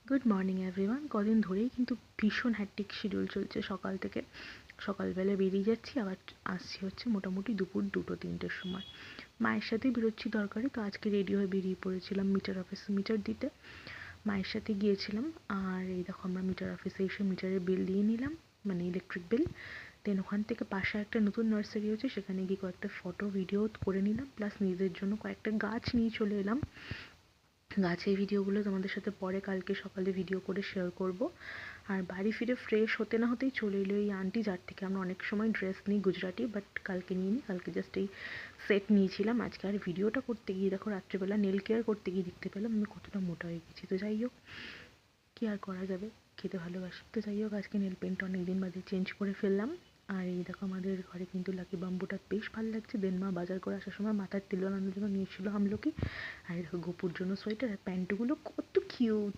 Good morning everyone. কদিন ধরেই কিন্তু ভীষণ হ্যাট্রিক শিডিউল চলছে। সকাল থেকে সকালবেলা বেরিয়ে যাচ্ছি, আবার আসছি হচ্ছে মোটামুটি দুপুর 2-3টের সময়। মায়ের সাথেই বেরোচ্ছি দরকারি, তো আজকে রেডি হয়ে বেরিয়ে পড়েছিলাম মিটার অফিসে মিটার দিতে। মায়ের সাথে গিয়েছিলাম। আর এই দেখো আমরা মিটার অফিসে এসে মিটারের বিল দিয়ে নিলাম, মানে ইলেকট্রিক বিল। দেন ওখান থেকে পাশে একটা নতুন নার্সারি হচ্ছে, সেখানে গিয়ে কয়েকটা ফটো ভিডিও করে নিলাম, প্লাস নিজেদের জন্য কয়েকটা গাছ নিয়ে চলে এলাম। গাছের ভিডিওগুলো তোমাদের সাথে পরে কালকে সকালে ভিডিও করে শেয়ার করব। আর বাড়ি ফিরে ফ্রেশ হতে না হতেই চলে এলো এই আন্টি, যার থেকে আমরা অনেক সময় ড্রেস নিই গুজরাটি, বাট কালকে নিয়ে নিই। কালকে জাস্ট এই সেট নিয়েছিলাম। আজকে আর ভিডিওটা করতে গিয়ে দেখো রাত্রেবেলা নেল কেয়ার করতে গিয়ে দেখতে পেলাম আমি কতটা মোটা হয়ে গেছি। তো যাই হোক, কী আর করা যাবে, খেতে ভালোবাসি। তো যাই হোক, আজকে নেল পেন্ট অনেক দিন বাদে চেঞ্জ করে ফেললাম। আর এই দেখো আমাদের ঘরে কিন্তু লাকি বাম্বুটা বেশ ভালো লাগছে। দেন মা বাজার করে আসার সময় মাথার তেল বানানোর জন্য নিয়েছিল আমলকি। আর এই দেখো গোপুর জন্য সোয়েটার, আর প্যান্টগুলো কত কিউট।